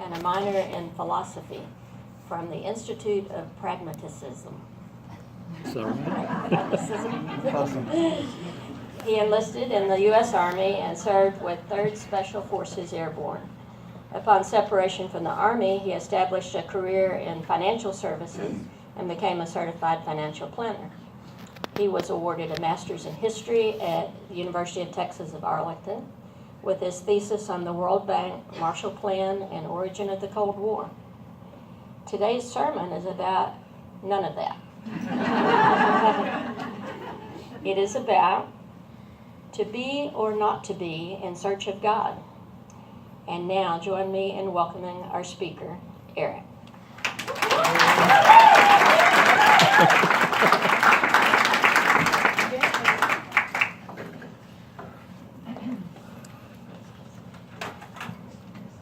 and a minor in philosophy from the Institute of Pragmatism. Sorry. Pragmatism. He enlisted in the U.S. Army and served with 3rd Special Forces Airborne. Upon separation from the Army, he established a career in financial services and became a certified financial planner. He was awarded a master's in history at the University of Texas of Arlington with his thesis on the World Bank, Marshall Plan, and origin of the Cold War. Today's sermon is about none of that. It is about to be or not to be in search of God. And now join me in welcoming our speaker, Eric.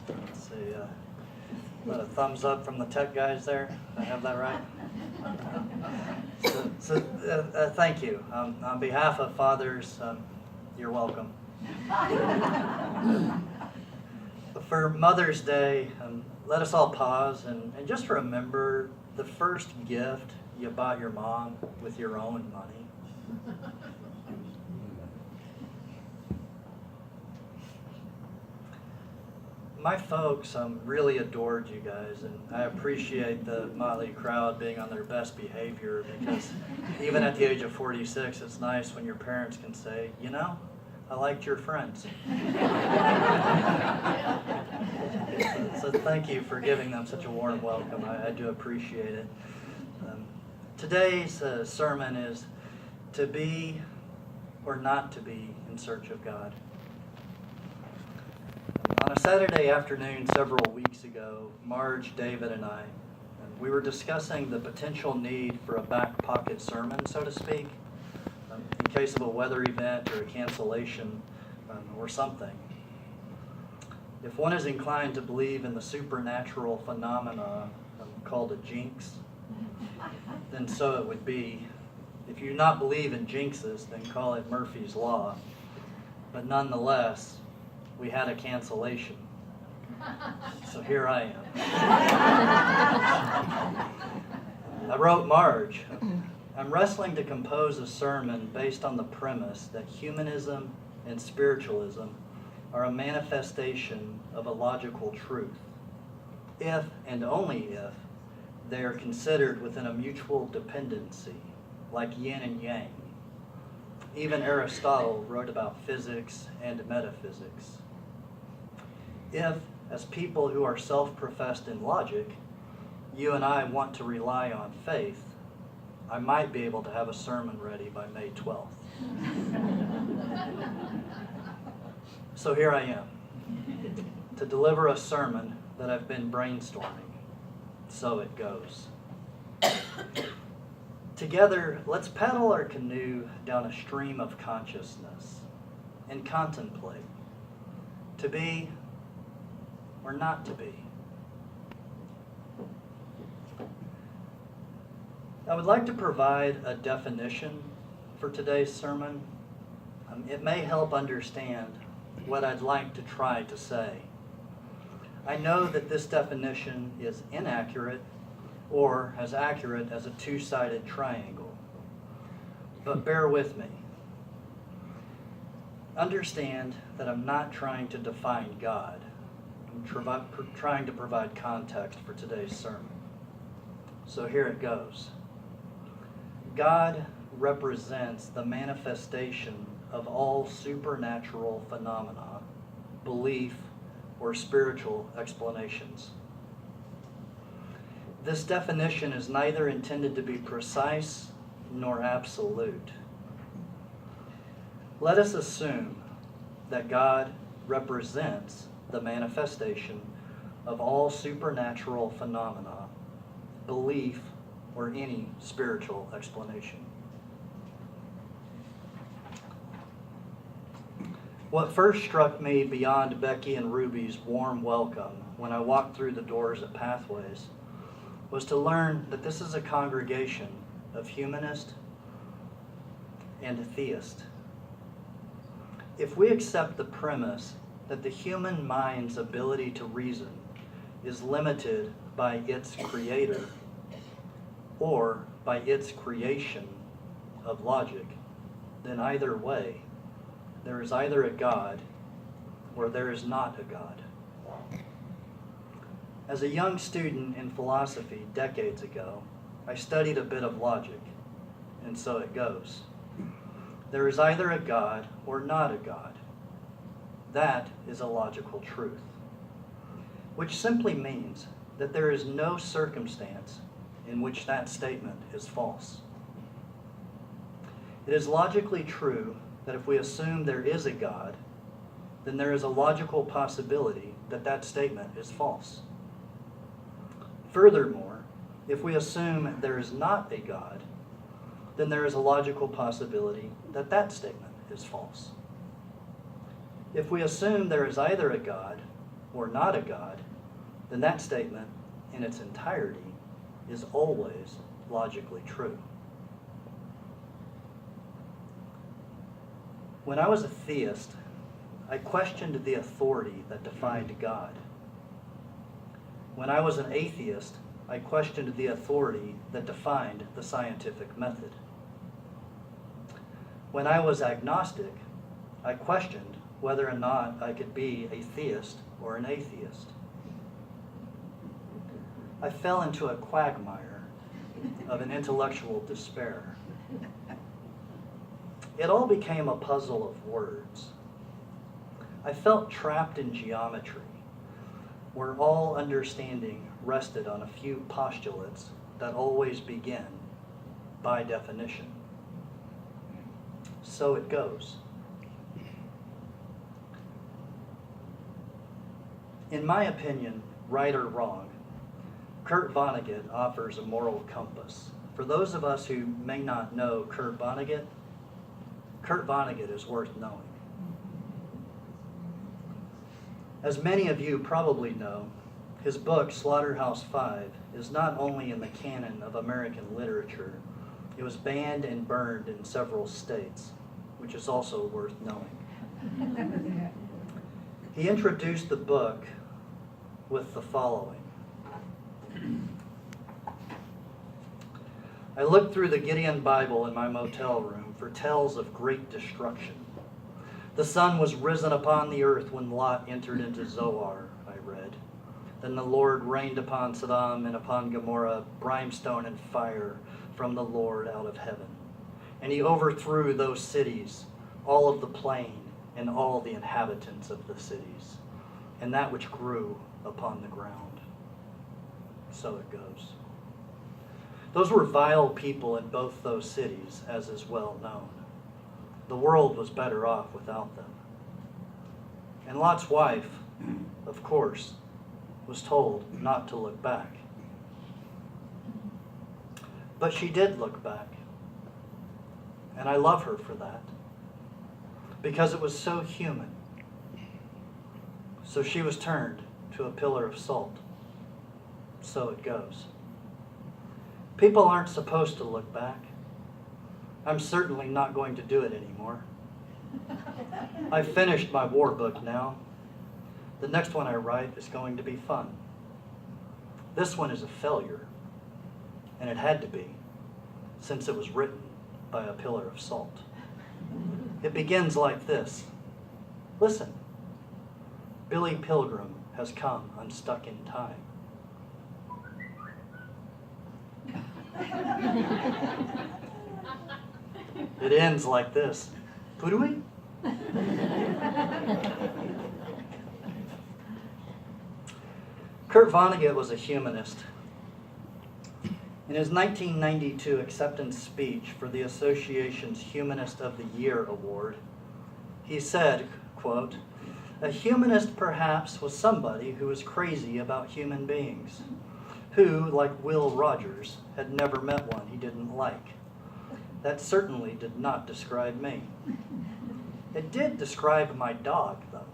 Let's see, a thumbs up from the tech guys there. Did I have that right? Thank you. On behalf of fathers, you're welcome. For Mother's Day, let us all pause and just remember the first gift you bought your mom with your own money. My folks really adored you guys, and I appreciate the motley crowd being on their best behavior, because even at the age of 46, it's nice when your parents can say, you know, I liked your friends. So thank you for giving them such a warm welcome. I do appreciate it. Today's sermon is to be or not to be in search of God. On a Saturday afternoon several weeks ago, Marge, David, and I, we were discussing the potential need for a back pocket sermon, so to speak, in case of a weather event or a cancellation or something. If one is inclined to believe in the supernatural phenomena called a jinx, then so it would be. If you do not believe in jinxes, then call it Murphy's Law. But nonetheless, we had a cancellation. So here I am. I wrote Marge. I'm wrestling to compose a sermon based on the premise that humanism and spiritualism are a manifestation of a logical truth, if and only if they are considered within a mutual dependency, like yin and yang. Even Aristotle wrote about physics and metaphysics. If, as people who are self-professed in logic, you and I want to rely on faith, I might be able to have a sermon ready by May 12th. So here I am, to deliver a sermon that I've been brainstorming. So it goes. Together, let's paddle our canoe down a stream of consciousness and contemplate. To be or not to be. I would like to provide a definition for today's sermon. It may help understand what I'd like to try to say. I know that this definition is inaccurate or as accurate as a two-sided triangle, but bear with me. Understand that I'm not trying to define God. I'm trying to provide context for today's sermon. So here it goes. God represents the manifestation of all supernatural phenomena, belief, or spiritual explanations. This definition is neither intended to be precise nor absolute. Let us assume that God represents the manifestation of all supernatural phenomena, belief, or any spiritual explanation. What first struck me beyond Becky and Ruby's warm welcome when I walked through the doors at Pathways was to learn that this is a congregation of humanist and theist. If we accept the premise that the human mind's ability to reason is limited by its creator or by its creation of logic, then either way, there is either a God or there is not a God. As a young student in philosophy decades ago, I studied a bit of logic, and so it goes. There is either a God or not a God. That is a logical truth, which simply means that there is no circumstance in which that statement is false. It is logically true that if we assume there is a God, then there is a logical possibility that that statement is false. Furthermore, if we assume there is not a God, then there is a logical possibility that that statement is false. If we assume there is either a God or not a God, then that statement in its entirety is always logically true. When I was a theist, I questioned the authority that defined God. When I was an atheist, I questioned the authority that defined the scientific method. When I was agnostic, I questioned whether or not I could be a theist or an atheist. I fell into a quagmire of an intellectual despair. It all became a puzzle of words. I felt trapped in geometry, where all understanding rested on a few postulates that always begin by definition. So it goes. In my opinion, right or wrong, Kurt Vonnegut offers a moral compass. For those of us who may not know Kurt Vonnegut is worth knowing. As many of you probably know, his book, Slaughterhouse-Five, is not only in the canon of American literature, it was banned and burned in several states, which is also worth knowing. He introduced the book with the following. I looked through the Gideon Bible in my motel room for tales of great destruction. The sun was risen upon the earth when Lot entered into Zoar, I read. Then the Lord rained upon Sodom and upon Gomorrah brimstone and fire from the Lord out of heaven. And he overthrew those cities, all of the plain, and all the inhabitants of the cities, and that which grew upon the ground. So it goes. Those were vile people in both those cities, as is well known. The world was better off without them. And Lot's wife, of course, was told not to look back. But she did look back. And I love her for that. Because it was so human. So she was turned to a pillar of salt. So it goes. People aren't supposed to look back. I'm certainly not going to do it anymore. I've finished my war book now. The next one I write is going to be fun. This one is a failure, and it had to be, since it was written by a pillar of salt. It begins like this. Listen, Billy Pilgrim has come unstuck in time. It ends like this. Pudui? Kurt Vonnegut was a humanist. In his 1992 acceptance speech for the association's Humanist of the Year award, he said, quote, "A humanist perhaps was somebody who was crazy about human beings, who, like Will Rogers, had never met one he didn't like. That certainly did not describe me. It did describe my dog, though."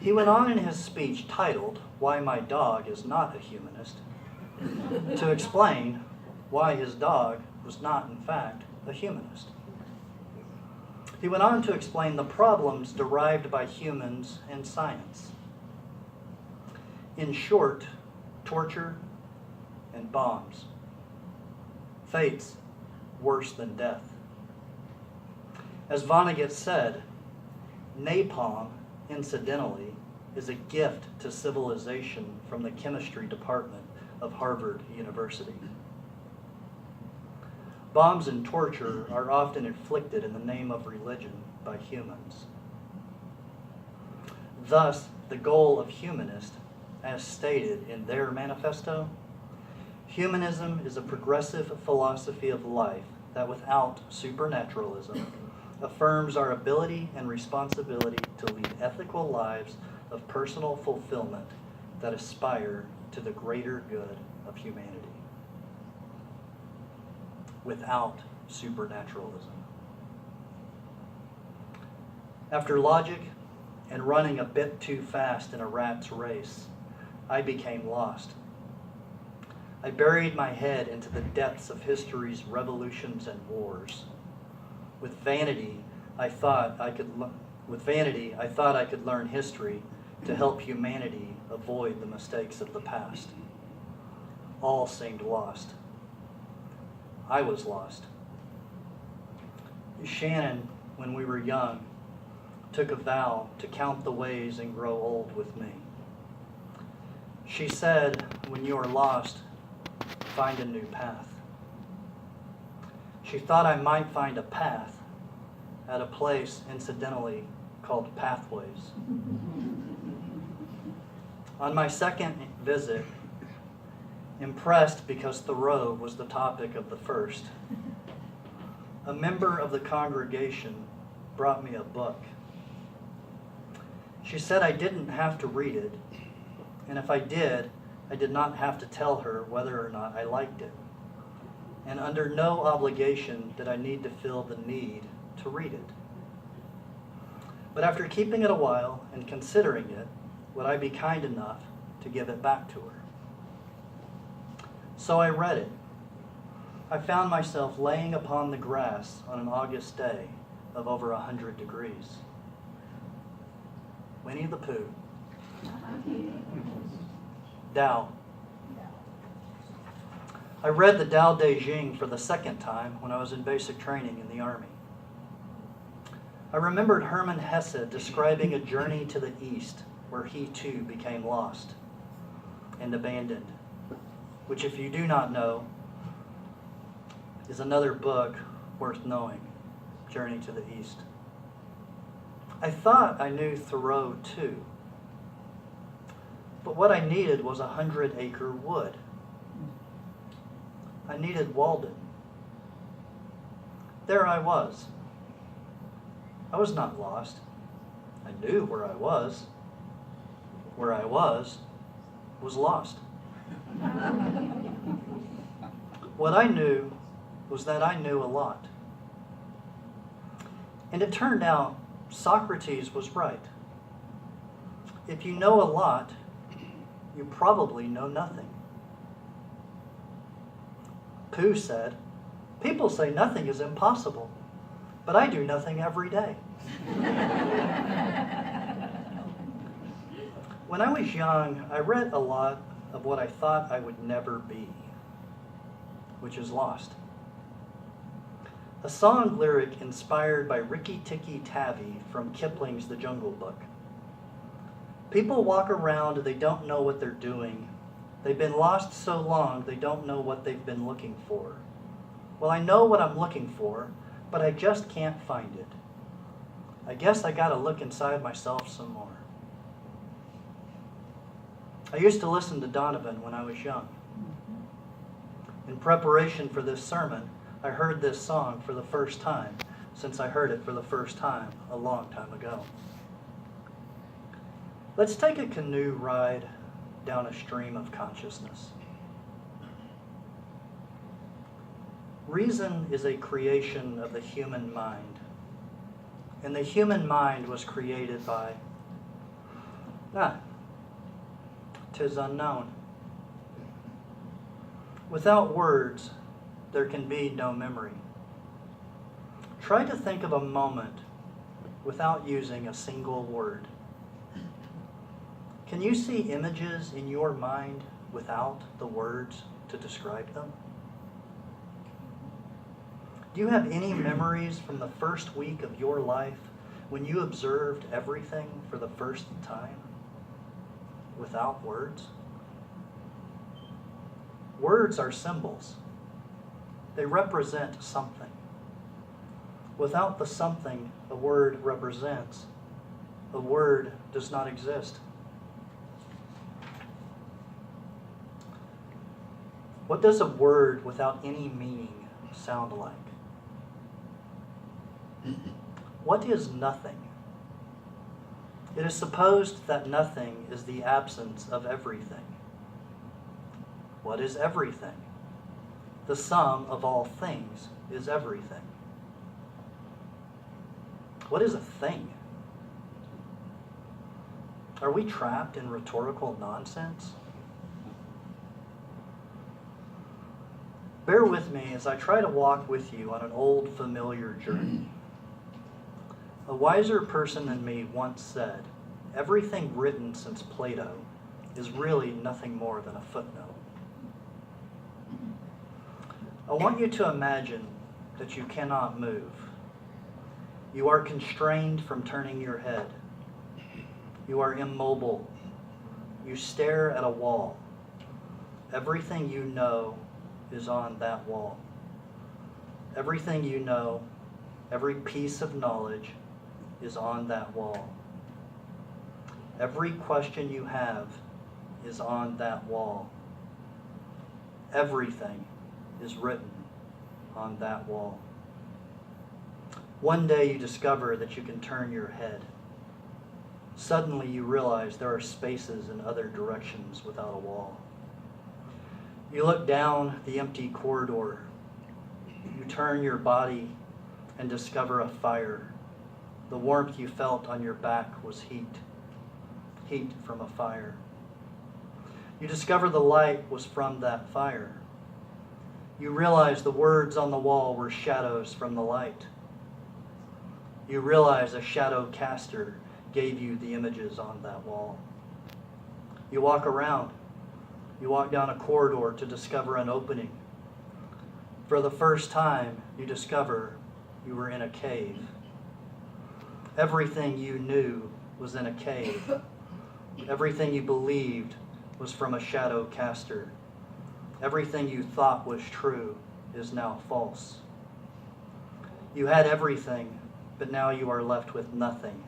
He went on in his speech titled, "Why My Dog Is Not a Humanist," to explain why his dog was not, in fact, a humanist. He went on to explain the problems derived by humans and science. In short, torture and bombs. Fates worse than death. As Vonnegut said, napalm, incidentally, is a gift to civilization from the chemistry department of Harvard University. Bombs and torture are often inflicted in the name of religion by humans. Thus, the goal of humanists, as stated in their manifesto, humanism is a progressive philosophy of life that without supernaturalism affirms our ability and responsibility to lead ethical lives of personal fulfillment that aspire to the greater good of humanity. Without supernaturalism. After logic and running a bit too fast in a rat's race, I became lost. I buried my head into the depths of history's revolutions and wars. With vanity, I thought I could learn history to help humanity avoid the mistakes of the past. All seemed lost. I was lost. Shannon, when we were young, took a vow to count the ways and grow old with me. She said, when you are lost, find a new path. She thought I might find a path at a place, incidentally, called Pathways. On my second visit, impressed because Thoreau was the topic of the first, a member of the congregation brought me a book. She said I didn't have to read it, and if I did not have to tell her whether or not I liked it. And under no obligation did I need to feel the need to read it. But after keeping it a while and considering it, would I be kind enough to give it back to her? So I read it. I found myself laying upon the grass on an August day of over 100 degrees. Winnie the Pooh. Tao. I read the Tao Te Ching for the second time when I was in basic training in the Army. I remembered Hermann Hesse describing a journey to the east where he too became lost and abandoned, which, if you do not know, is another book worth knowing, Journey to the East. I thought I knew Thoreau too, but what I needed was 100-acre wood. I needed Walden. There I was. I was not lost. I knew where I was. Where I was lost. What I knew was that I knew a lot. And it turned out Socrates was right. If you know a lot, you probably know nothing. Pooh said, "People say nothing is impossible, but I do nothing every day." When I was young, I read a lot of what I thought I would never be, which is lost. A song lyric inspired by Rikki Tikki Tavi from Kipling's The Jungle Book. People walk around, they don't know what they're doing. They've been lost so long, they don't know what they've been looking for. Well, I know what I'm looking for, but I just can't find it. I guess I gotta look inside myself some more. I used to listen to Donovan when I was young. In preparation for this sermon, I heard this song for the first time, since I heard it for the first time a long time ago. Let's take a canoe ride down a stream of consciousness. Reason is a creation of the human mind, and the human mind was created by, 'tis unknown. Without words, there can be no memory. Try to think of a moment without using a single word? Can you see images in your mind without the words to describe them? Do you have any memories from the first week of your life when you observed everything for the first time without words? Words are symbols. They represent something. Without the something a word represents, a word does not exist. What does a word without any meaning sound like? What is nothing? It is supposed that nothing is the absence of everything. What is everything? The sum of all things is everything. What is a thing? Are we trapped in rhetorical nonsense? Bear with me as I try to walk with you on an old familiar journey. A wiser person than me once said, everything written since Plato is really nothing more than a footnote. I want you to imagine that you cannot move. You are constrained from turning your head. You are immobile. You stare at a wall. Everything you know is on that wall. Everything you know, every piece of knowledge is on that wall. Every question you have is on that wall. Everything is written on that wall. One day you discover that you can turn your head. Suddenly you realize there are spaces in other directions without a wall. You look down the empty corridor. You turn your body and discover a fire. The warmth you felt on your back was heat from a fire. You discover the light was from that fire. You realize the words on the wall were shadows from the light. You realize a shadow caster gave you the images on that wall. You walk around. You walk down a corridor to discover an opening. For the first time, you discover you were in a cave. Everything you knew was in a cave. Everything you believed was from a shadow caster. Everything you thought was true is now false. You had everything, but now you are left with nothing.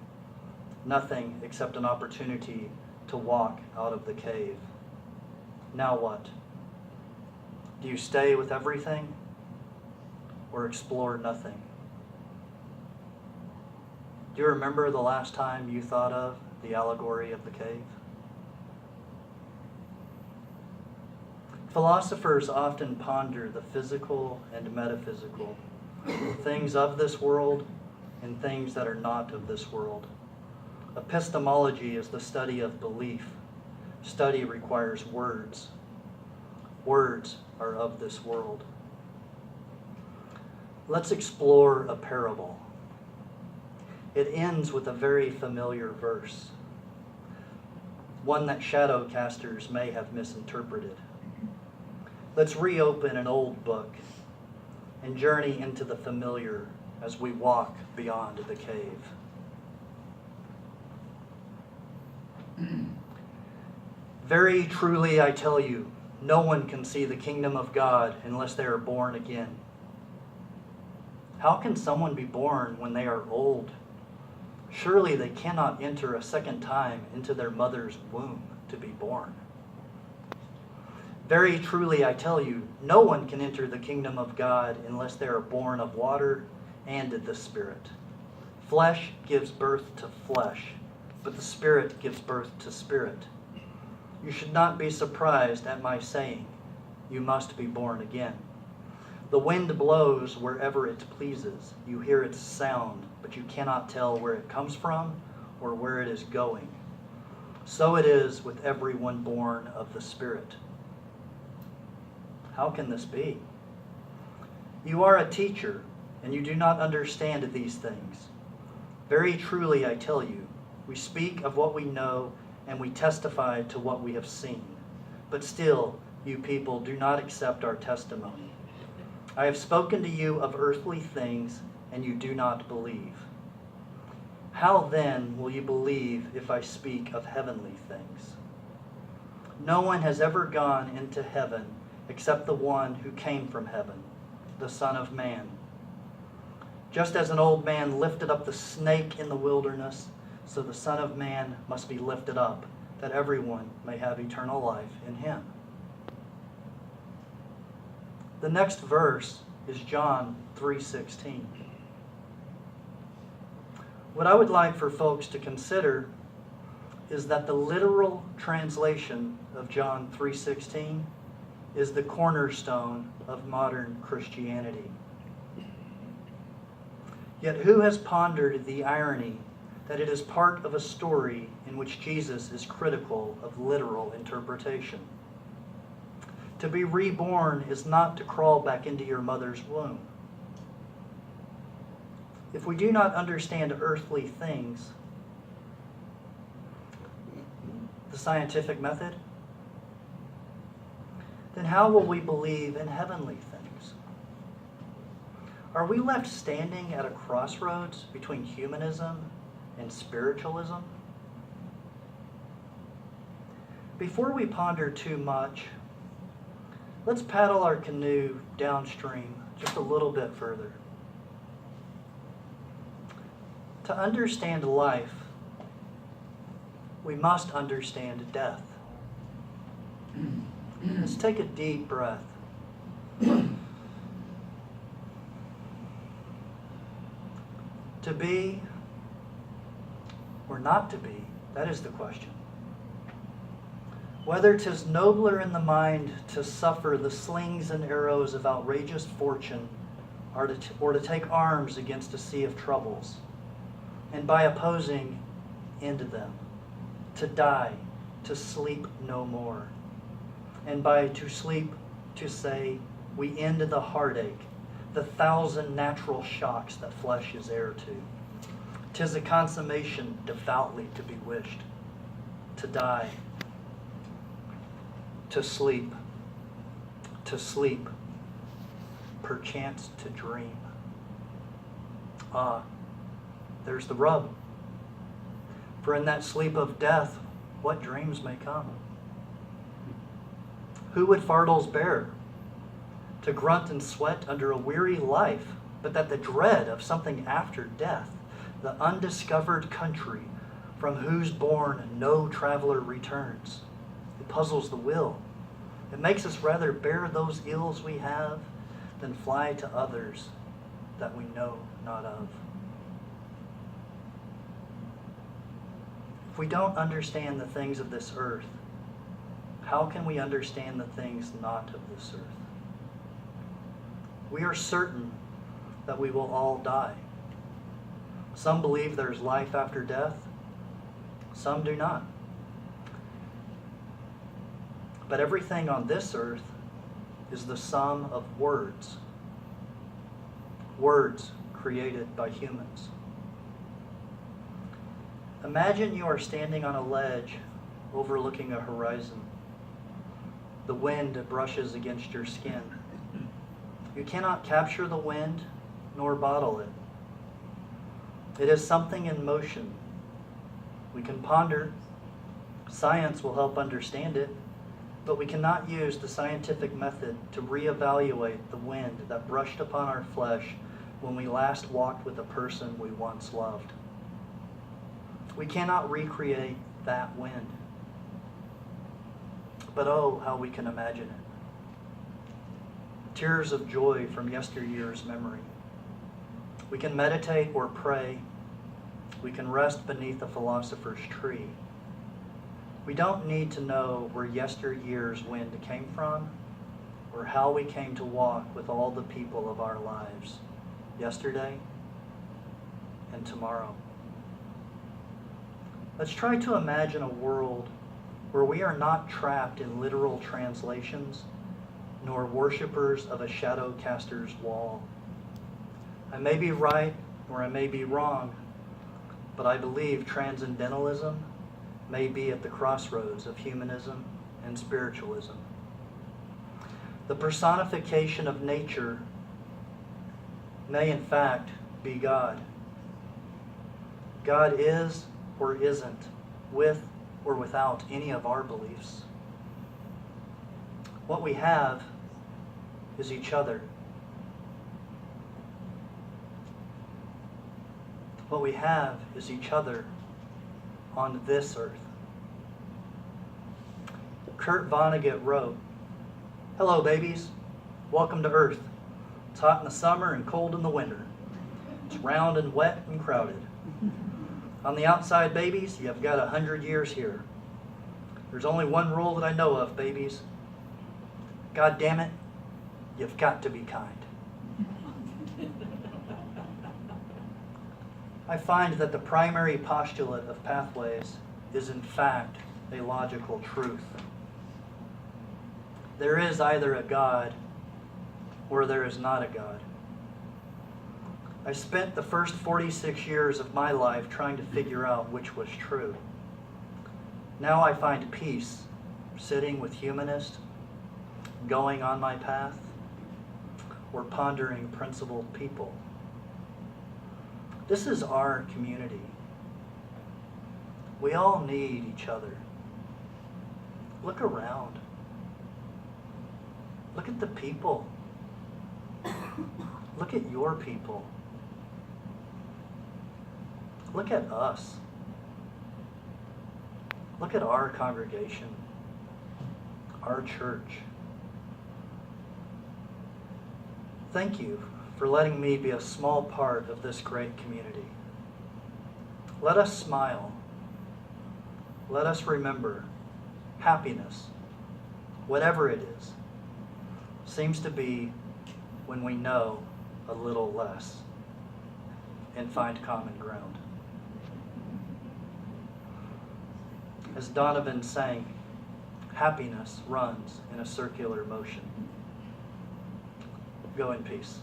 Nothing except an opportunity to walk out of the cave. Now what? Do you stay with everything or explore nothing? Do you remember the last time you thought of the allegory of the cave? Philosophers often ponder the physical and metaphysical, things of this world and things that are not of this world. Epistemology is the study of belief. Study requires words. Words are of this world. Let's explore a parable. It ends with a very familiar verse, one that shadow casters may have misinterpreted. Let's reopen an old book and journey into the familiar as we walk beyond the cave. Very truly I tell you, no one can see the kingdom of God unless they are born again. How can someone be born when they are old? Surely they cannot enter a second time into their mother's womb to be born. Very truly I tell you, no one can enter the kingdom of God unless they are born of water and of the Spirit. Flesh gives birth to flesh, but the Spirit gives birth to spirit. You should not be surprised at my saying, you must be born again. The wind blows wherever it pleases. You hear its sound, but you cannot tell where it comes from or where it is going. So it is with everyone born of the Spirit. How can this be? You are a teacher, and you do not understand these things. Very truly I tell you, we speak of what we know and we testify to what we have seen. But still, you people do not accept our testimony. I have spoken to you of earthly things, and you do not believe. How then will you believe if I speak of heavenly things? No one has ever gone into heaven except the one who came from heaven, the Son of Man. Just as an old man lifted up the snake in the wilderness, so the Son of Man must be lifted up, that everyone may have eternal life in him. The next verse is John 3:16. What I would like for folks to consider is that the literal translation of John 3:16 is the cornerstone of modern Christianity. Yet who has pondered the irony that it is part of a story in which Jesus is critical of literal interpretation? To be reborn is not to crawl back into your mother's womb. If we do not understand earthly things, the scientific method, then how will we believe in heavenly things? Are we left standing at a crossroads between humanism and spiritualism? Before we ponder too much, let's paddle our canoe downstream just a little bit further. To understand life, we must understand death. Let's take a deep breath. To be or not to be, that is the question. Whether 'tis nobler in the mind to suffer the slings and arrows of outrageous fortune, or to take arms against a sea of troubles, and by opposing end them, to die, to sleep no more, and by to sleep to say, we end the heartache, the thousand natural shocks that flesh is heir to. 'Tis a consummation devoutly to be wished, to die, to sleep, perchance to dream. Ah, there's the rub. For in that sleep of death, what dreams may come? Who would fardels bear? To grunt and sweat under a weary life, but that the dread of something after death, the undiscovered country from whose bourne no traveler returns, it puzzles the will. It makes us rather bear those ills we have than fly to others that we know not of. If we don't understand the things of this earth, how can we understand the things not of this earth? We are certain that we will all die. Some believe there's life after death. Some do not. But everything on this earth is the sum of words. Words created by humans. Imagine you are standing on a ledge overlooking a horizon. The wind brushes against your skin. You cannot capture the wind nor bottle it. It is something in motion. We can ponder. Science will help understand it, but we cannot use the scientific method to reevaluate the wind that brushed upon our flesh when we last walked with a person we once loved. We cannot recreate that wind. But oh, how we can imagine it. Tears of joy from yesteryear's memory. We can meditate or pray. We can rest beneath a philosopher's tree. We don't need to know where yesteryear's wind came from or how we came to walk with all the people of our lives, yesterday and tomorrow. Let's try to imagine a world where we are not trapped in literal translations, nor worshipers of a shadow caster's wall. I may be right or I may be wrong, but I believe transcendentalism may be at the crossroads of humanism and spiritualism. The personification of nature may in fact be God. God is or isn't, with or without any of our beliefs. What we have is each other. What we have is each other on this earth. Kurt Vonnegut wrote, "Hello, babies. Welcome to Earth. It's hot in the summer and cold in the winter. It's round and wet and crowded. On the outside, babies, you've got 100 years here. There's only one rule that I know of, babies. God damn it, you've got to be kind." I find that the primary postulate of pathways is in fact a logical truth. There is either a God or there is not a God. I spent the first 46 years of my life trying to figure out which was true. Now I find peace sitting with humanists, going on my path, or pondering principled people. This is our community. We all need each other. Look around. Look at the people. Look at your people. Look at us. Look at our congregation, our church. Thank you for letting me be a small part of this great community. Let us smile. Let us remember happiness, whatever it is, seems to be when we know a little less and find common ground. As Donovan sang, happiness runs in a circular motion. Go in peace.